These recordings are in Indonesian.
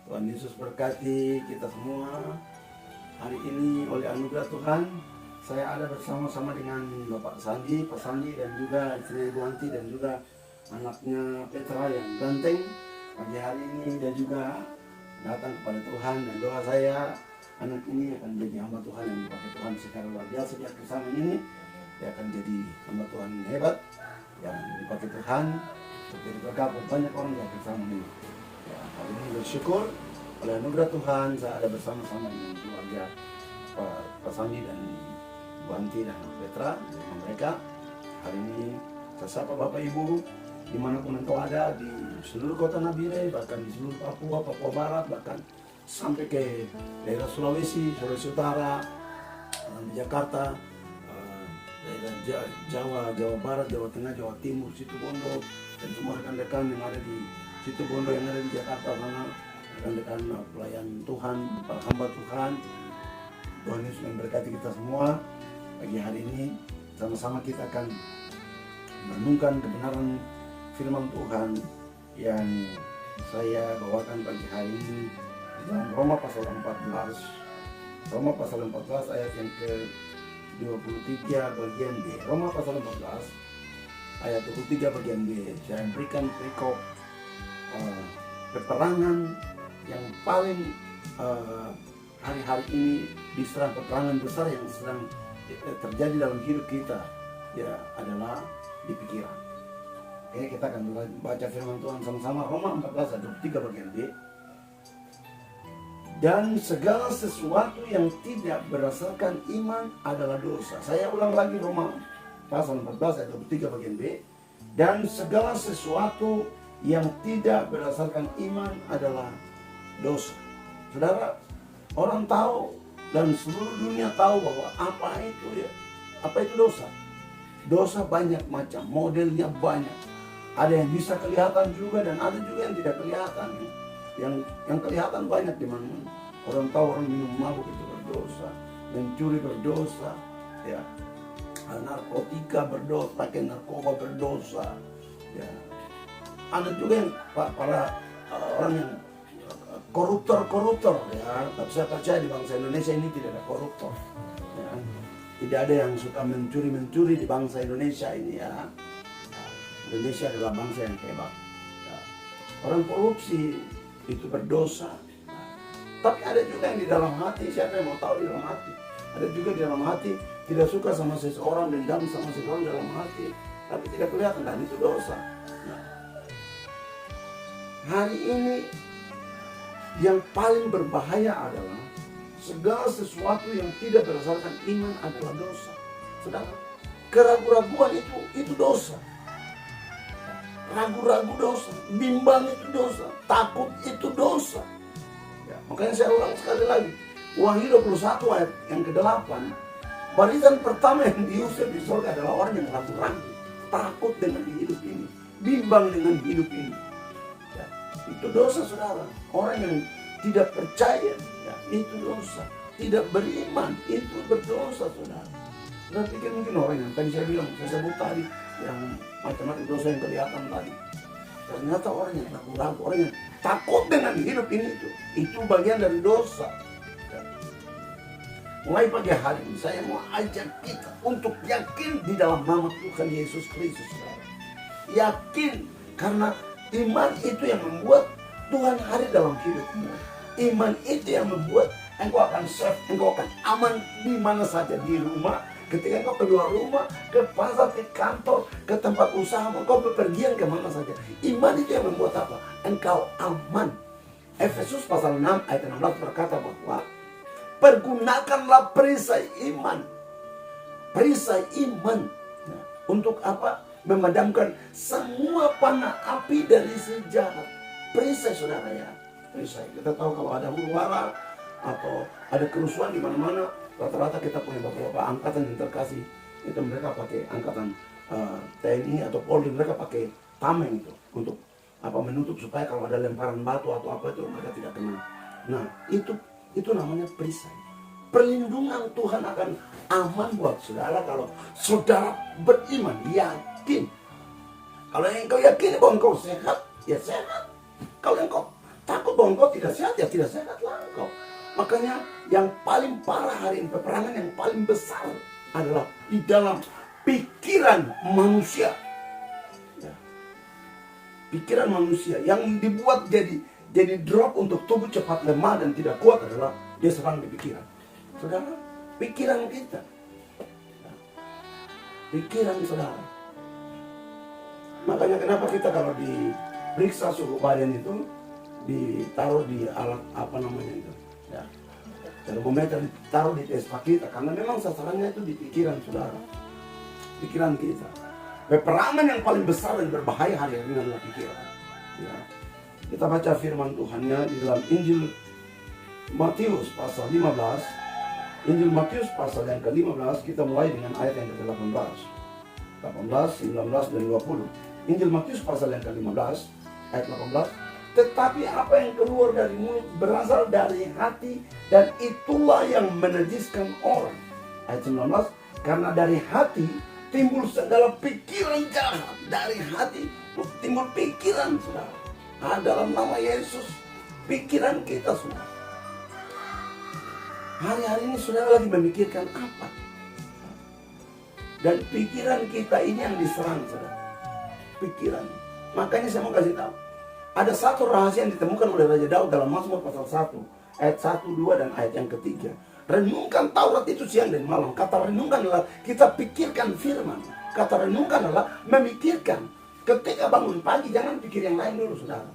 Tuhan Yesus berkati kita semua. Hari ini oleh anugerah Tuhan, saya ada bersama-sama dengan Bapak Sandi, Pak Sandi, dan juga istri Ibu Anti, dan juga anaknya Petra yang ganteng pagi hari ini, dan juga datang kepada Tuhan. Dan doa saya, anak ini akan menjadi hamba Tuhan yang dipakai Tuhan secara luar biasa. Dia bersama ini, dia akan jadi hamba Tuhan hebat yang dipakai Tuhan untuk jadi berkat banyak orang yang bersama ini. Ya, hari ini bersyukur oleh anugerah Tuhan saya ada bersama-sama dengan keluarga Pak Sandi dan Bu Anti dan Petra dengan mereka. Hari ini saya sapa Bapak Ibu dimanapun engkau ada di seluruh kota Nabire, bahkan di seluruh Papua, Papua Barat, bahkan sampai ke daerah Sulawesi, Sulawesi Utara, di Jakarta, daerah Jawa, Jawa Barat, Jawa Tengah, Jawa Timur, Situbondo, dan semua rekan-rekan yang ada di Situbondo, yang ada di Jakarta sana, rekan-rekan pelayan Tuhan, para hamba Tuhan. Tuhan Yesus memberkati kita semua. Pagi hari ini sama-sama kita akan merenungkan kebenaran firman Tuhan yang saya bawakan pagi hari ini dalam Roma pasal 14. Roma pasal 14 ayat yang ke-23 bagian B. Roma pasal 14 ayat 23 bagian B. Saya berikan perikop peperangan yang paling hari-hari ini diserang, peperangan besar yang sedang terjadi dalam hidup kita, ya, adalah di pikiran. Oke, kita akan baca firman Tuhan sama-sama. Roma 14 ayat 23 bagian B. Dan segala sesuatu yang tidak berdasarkan iman adalah dosa. Saya ulang lagi, Roma pasal 14 ayat 23 bagian B. Dan segala sesuatu yang tidak berdasarkan iman adalah dosa. Saudara, orang tahu dan seluruh dunia tahu bahwa apa itu dosa. Dosa banyak macam, modelnya banyak. Ada yang bisa kelihatan juga dan ada juga yang tidak kelihatan. Yang kelihatan banyak di mana-mana. Orang tahu orang minum mabuk itu berdosa, mencuri berdosa, ya. Narkotika berdosa, pakai narkoba berdosa, ya. Ada juga yang para orang yang koruptor, ya. Tapi saya percaya di bangsa Indonesia ini tidak ada koruptor, ya. Tidak ada yang suka mencuri di bangsa Indonesia ini, ya. Indonesia adalah bangsa yang hebat, ya. Orang korupsi itu berdosa, tapi ada juga yang di dalam hati. Siapa yang mau tahu di dalam hati? Ada juga di dalam hati tidak suka sama seseorang, dendam sama seseorang dalam hati, tapi tidak kelihatan, dan itu dosa. Nah, hari ini yang paling berbahaya adalah segala sesuatu yang tidak berdasarkan iman adalah dosa. Saudara, keraguan-raguan itu dosa. Ragu-ragu dosa, bimbang itu dosa, takut itu dosa. Ya, makanya saya ulang sekali lagi, Wahyu 21 ayat yang ke-8, barisan pertama yang diusir di surga adalah orang yang ragu-ragu, takut dengan hidup ini, bimbang dengan hidup ini. Ya, itu dosa, saudara. Orang yang tidak percaya, ya, itu dosa. Tidak beriman, itu berdosa, saudara. Saya pikir mungkin orang yang tadi saya bilang, saya sebut tadi, yang macam-macam dosa yang kelihatan tadi. Ternyata orang yang ragu-ragu, orang yang takut dengan hidup ini, itu bagian dari dosa. Ya. Mulai pagi hari ini saya mau ajak kita untuk yakin di dalam nama Tuhan Yesus Kristus, saudara. Yakin, karena iman itu yang membuat Tuhan hadir dalam hidupmu. Iman itu yang membuat engkau akan safe, engkau akan aman di mana saja, di rumah, ketika engkau keluar rumah, ke pasar, ke kantor, ke tempat usaha, engkau bepergian kemana saja. Iman itu yang membuat apa? Engkau aman. Efesus pasal 6 ayat 16 berkata bahwa pergunakanlah perisai iman. Perisai iman. Nah, untuk apa? Memadamkan semua panah api dari si jahat. Perisai, saudara, ya. Perisai. Kita tahu kalau ada huru-hara atau ada kerusuhan di mana-mana, rata-rata kita punya beberapa angkatan yang terkasih. Itu mereka pakai angkatan TNI atau Polri, mereka pakai tameng itu untuk apa, menutup supaya kalau ada lemparan batu atau apa itu mereka tidak kena. Nah, itu namanya perisai. Perlindungan Tuhan akan aman buat saudara kalau saudara beriman, yakin. Kalau engkau yakini bahwa engkau sehat, ya sehat. Kalau engkau takut bahwa engkau tidak sehat, ya tidak sehatlah engkau. Makanya yang paling parah hari ini, peperangan yang paling besar adalah di dalam pikiran manusia. Ya. Pikiran manusia yang dibuat jadi drop untuk tubuh cepat lemah dan tidak kuat adalah dia serang di pikiran. Saudara, pikiran kita. Ya. Pikiran saudara. Makanya kenapa kita kalau diperiksa suhu badan itu ditaruh di alat apa namanya itu, ya, termometer ditaruh di tespa kita, karena memang sasarannya itu di pikiran saudara, pikiran kita. Peperangan yang paling besar dan berbahaya hari ini adalah pikiran. Ya. Kita baca firman Tuhannya di dalam Injil Matius pasal 15, Injil Matius pasal yang ke-15, kita mulai dengan ayat yang ke-18, 18, 19 dan 20. Injil Matius pasal yang ke-15 ayat 18. Tetapi apa yang keluar dari mulut berasal dari hati, dan itulah yang menajiskan orang. Ayat 19, karena dari hati timbul segala pikiran jahat. Dari hati timbul pikiran, saudara. Dalam nama Yesus, pikiran kita semua. Hari-hari ini saudara lagi memikirkan apa? Dan pikiran kita ini yang diserang, saudara. Pikiran. Makanya saya mau kasih tahu. Ada satu rahasia yang ditemukan oleh Raja Daud dalam Mazmur pasal 1, ayat 1, 2 dan ayat yang ketiga. Renungkan Taurat itu siang dan malam. Kata renungkan adalah kita pikirkan firman. Kata renungkan adalah memikirkan. Ketika bangun pagi jangan pikir yang lain dulu, saudara.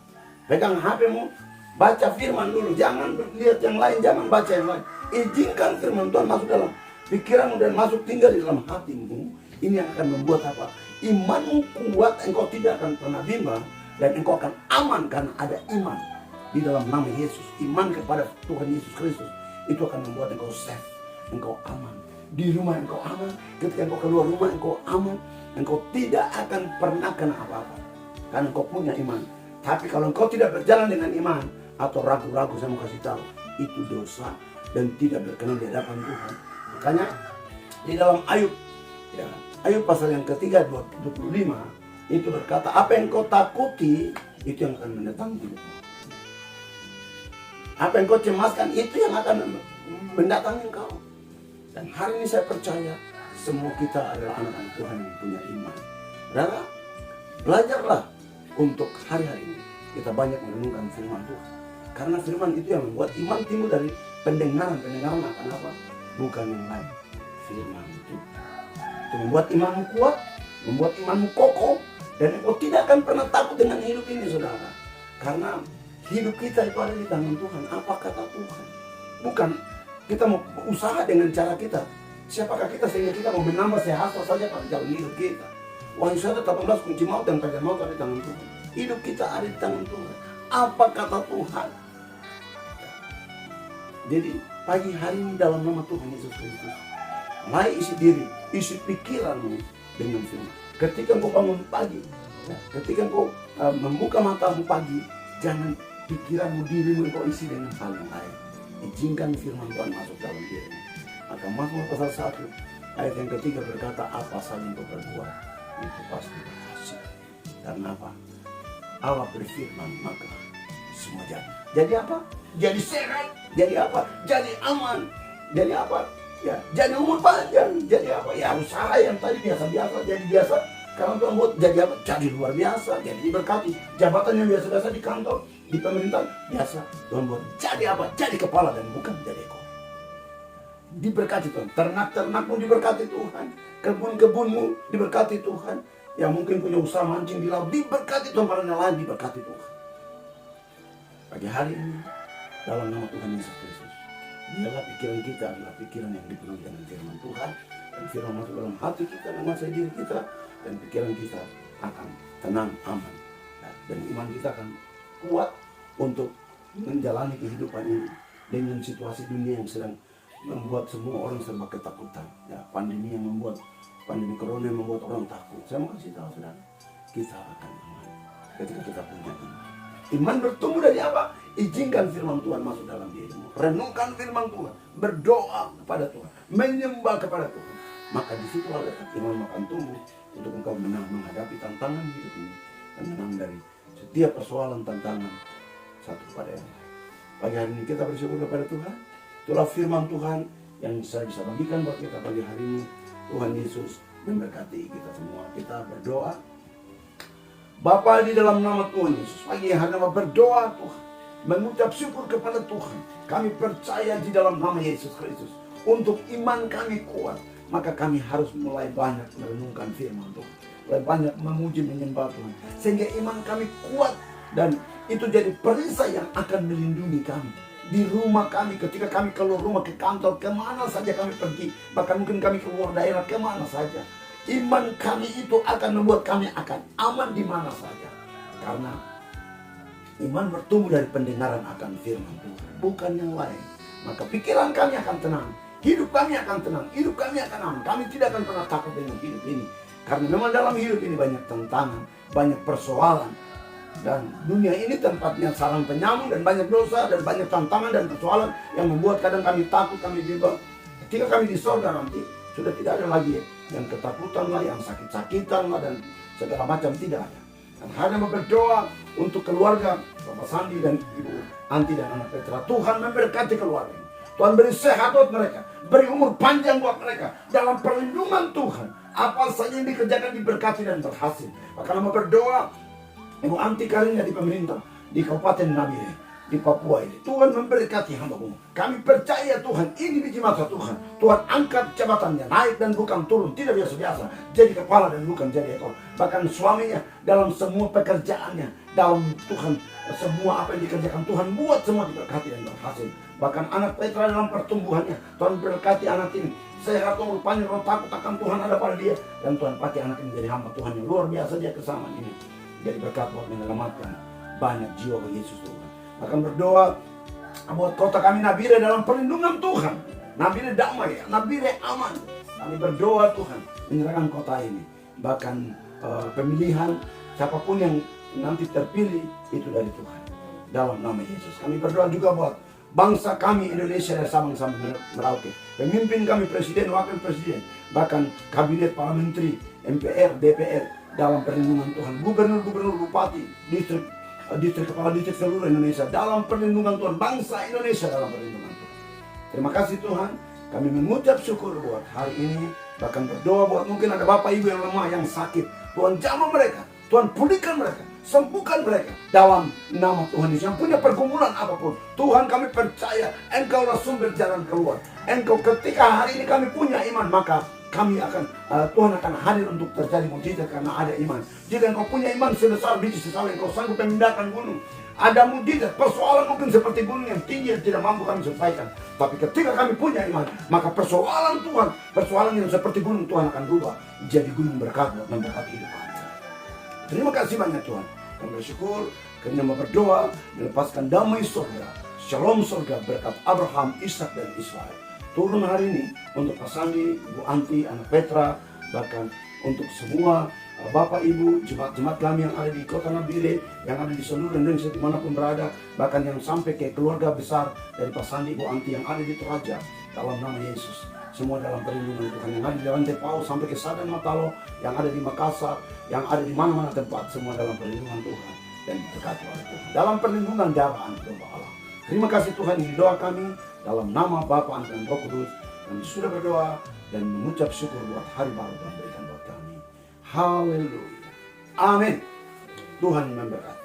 Pegang HPmu, baca firman dulu. Jangan lihat yang lain, jangan baca yang lain. Izinkan firman Tuhan masuk dalam pikiranmu dan masuk tinggal di dalam hatimu. Ini yang akan membuat apa? Imanmu kuat, engkau tidak akan pernah bimbang, dan engkau akan aman karena ada iman di dalam nama Yesus. Iman kepada Tuhan Yesus Kristus itu akan membuat engkau safe, engkau aman. Di rumah engkau aman, ketika engkau keluar rumah engkau aman. Engkau tidak akan pernah kena apa-apa karena engkau punya iman. Tapi kalau engkau tidak berjalan dengan iman atau ragu-ragu, saya mau kasih tahu, itu dosa dan tidak berkenan di hadapan Tuhan. Makanya di dalam Ayub, ya, Ayub pasal yang ketiga 25 itu berkata, apa yang kau takuti itu yang akan mendatangi hidupmu. Apa yang kau cemaskan itu yang akan mendatangi engkau. Dan hari ini saya percaya semua kita adalah anak-anak Tuhan yang punya iman. Saudara, belajarlah untuk hari-hari ini kita banyak merenungkan firman Tuhan. Karena firman itu yang membuat iman timbul dari pendengaran. Pendengaran akan apa? Bukan yang lain, firman itu. Itu membuat imanmu kuat, membuat imanmu kokoh, dan engkau tidak akan pernah takut dengan hidup ini, saudara. Karena hidup kita itu ada di tangan Tuhan. Apa kata Tuhan? Bukan kita mau usaha dengan cara kita. Siapakah kita sehingga kita mau menambah sehasta saja pada jalan hidup kita? Wahyu 1:18, kunci maut dan kerajaan maut ada di tangan Tuhan. Hidup kita ada di tangan Tuhan. Apa kata Tuhan? Jadi pagi hari ini dalam nama Tuhan Yesus Kristus, mulai isi diri, isi pikiranmu dengan firman. Ketika engkau bangun pagi, ketika engkau membuka matamu pagi, jangan pikiranmu, dirimu engkau isi dengan hal yang lain. Izinkan firman Tuhan masuk dalam dirimu. Maka Mazmur pasal 1 ayat yang ketiga berkata, apa saja yang kau perbuat itu pasti berhasil. Karena apa? Allah berfirman maka semua jadi. Jadi apa? Jadi sehat. Jadi apa? Jadi aman. Jadi apa? Ya, jadi umur panjang. Jadi apa? Ya, usaha yang tadi biasa-biasa jadi biasa. Karena Tuhan buat jadi apa? Jadi luar biasa. Jadi diberkati. Jabatan yang biasa-biasa di kantor, di pemerintahan biasa. Tuhan buat jadi apa? Jadi kepala dan bukan jadi ekor. Diberkati Tuhan. Ternak-ternakmu diberkati Tuhan. Kebun-kebunmu diberkati Tuhan. Yang mungkin punya usaha mancing di laut diberkati Tuhan. Para nelayan diberkati Tuhan. Pagi hari ini dalam nama Tuhan Yesus Kristus, biarlah pikiran kita adalah pikiran yang dipenuhi dengan firman Tuhan, dan firman masuk dalam hati kita, menguasai diri kita, dan pikiran kita akan tenang, aman, dan iman kita akan kuat untuk menjalani kehidupan ini dengan situasi dunia yang sedang membuat semua orang serba ketakutan. Ya, pandemi yang membuat, pandemi corona yang membuat orang takut. Saya mau kasih tahu saudara, kita akan aman ketika kita punya iman. Iman bertumbuh dari apa? Izinkan firman Tuhan masuk dalam dirimu. Renungkan firman Tuhan. Berdoa kepada Tuhan. Menyembah kepada Tuhan. Maka di situ iman akan tumbuh untuk engkau menghadapi tantangan hidup ini dan menang dari setiap persoalan tantangan satu kepada yang lain. Pagi hari ini kita bersyukur kepada Tuhan. Itulah firman Tuhan yang saya bisa bagikan buat kita pagi hari ini. Tuhan Yesus memberkati kita semua. Kita berdoa. Bapa, di dalam nama Tuhan Yesus, pagi hari ini berdoa Tuhan, mengucap syukur kepada Tuhan. Kami percaya di dalam nama Yesus Kristus. Untuk iman kami kuat, maka kami harus mulai banyak merenungkan firman Tuhan, mulai banyak memuji menyembah Tuhan, sehingga iman kami kuat. Dan itu jadi perisai yang akan melindungi kami di rumah kami, ketika kami keluar rumah, ke kantor, kemana saja kami pergi, bahkan mungkin kami keluar daerah, kemana saja. Iman kami itu akan membuat kami akan aman di mana saja. Karena iman bertumbuh dari pendengaran akan firman Tuhan, bukan yang lain. Maka pikiran kami akan tenang, hidup kami akan tenang, hidup kami akan aman. Kami tidak akan pernah takut dengan hidup ini. Karena memang dalam hidup ini banyak tantangan, banyak persoalan. Dan dunia ini tempatnya sarang penyamun dan banyak dosa dan banyak tantangan dan persoalan yang membuat kadang kami takut, kami bimbang. Ketika kami di sorga nanti, sudah tidak ada lagi yang ketakutan lah, yang sakit-sakitan lah, dan segala macam tidak ada. Dan hanya berdoa untuk keluarga Bapak Sandi dan Ibu Anti dan anak Petra. Tuhan memberkati keluarga. Tuhan beri sehat buat mereka, beri umur panjang buat mereka. Dalam perlindungan Tuhan, apa saja yang dikerjakan diberkati dan berhasil. Maka lama berdoa, Ibu Anti karirnya di pemerintah, di Kabupaten Nabire, di Papua ini. Tuhan memberkati hamba-Mu. Kami percaya Tuhan, ini biji mata Tuhan. Tuhan angkat jabatannya, naik dan bukan turun, tidak biasa-biasa. Jadi kepala dan bukan jadi ekor. Bahkan suaminya dalam semua pekerjaannya, dalam Tuhan, semua apa yang dikerjakan Tuhan buat semua diberkati dan berhasil. Bahkan anak Petra dalam pertumbuhannya, Tuhan berkati anak ini. Sehat, umur panjang, roh takut akan Tuhan ada pada dia. Dan Tuhan pakai anak ini jadi hamba Tuhan yang luar biasa dia kesamaan ini. Jadi berkat buat menyelamatkan banyak jiwa ke Yesus Tuhan. Akan berdoa buat kota kami Nabire dalam perlindungan Tuhan. Nabire damai, Nabire aman. Kami berdoa Tuhan menyerahkan kota ini. Bahkan pemilihan siapapun yang nanti terpilih itu dari Tuhan. Dalam nama Yesus. Kami berdoa juga buat bangsa kami Indonesia dari Sabang sampai Merauke. Pemimpin kami, presiden, wakil presiden, bahkan kabinet, para menteri, MPR, DPR dalam perlindungan Tuhan. Gubernur, bupati, distrik kepala distrik seluruh Indonesia dalam perlindungan Tuhan. Bangsa Indonesia dalam perlindungan Tuhan. Terima kasih Tuhan. Kami mengucap syukur buat hari ini. Bahkan berdoa buat mungkin ada bapak ibu yang lemah, yang sakit. Tuhan jamah mereka. Tuhan pulihkan mereka. Sembuhkan mereka. Dalam nama Tuhan Yesus. Yang punya pergumulan apapun, Tuhan kami percaya Engkaulah sumber jalan keluar. Engkau ketika hari ini kami punya iman, maka kami akan, Tuhan akan hadir untuk terjadi mujizat karena ada iman. Jika engkau punya iman sebesar biji sesal, engkau sanggup memindahkan gunung. Ada mujizat, persoalan mungkin seperti gunung yang tinggi yang tidak mampu kami selesaikan. Tapi ketika kami punya iman, maka persoalan Tuhan, persoalan yang seperti gunung, Tuhan akan berubah jadi gunung berkat buat memberkati hidup kami. Terima kasih banyak Tuhan. Kami bersyukur karena berdoa melepaskan damai surga, shalom surga berkat Abraham, Ishak dan Israel. Turun hari ini untuk Pak Sandi, Bu Anti, anak Petra, bahkan untuk semua Bapak Ibu, jemaat-jemaat kami yang ada di kota Nabire, yang ada di seluruh Indonesia dimanapun berada, bahkan yang sampai ke keluarga besar dari Pak Sandi, Bu Anti yang ada di Toraja, dalam nama Yesus. Semua dalam perlindungan Tuhan, yang ada di Rantai Pau sampai ke Sadan Matalo, yang ada di Makassar, yang ada di mana-mana tempat, semua dalam perlindungan Tuhan dan diberkati oleh Tuhan. Dalam perlindungan darah anak domba Allah. Terima kasih Tuhan, ini doa kami dalam nama Bapa, Anak dan Roh Kudus. Kami sudah berdoa dan mengucap syukur buat hari baru Tuhan berikan buat kami. Haleluya. Amin. Tuhan memberkati.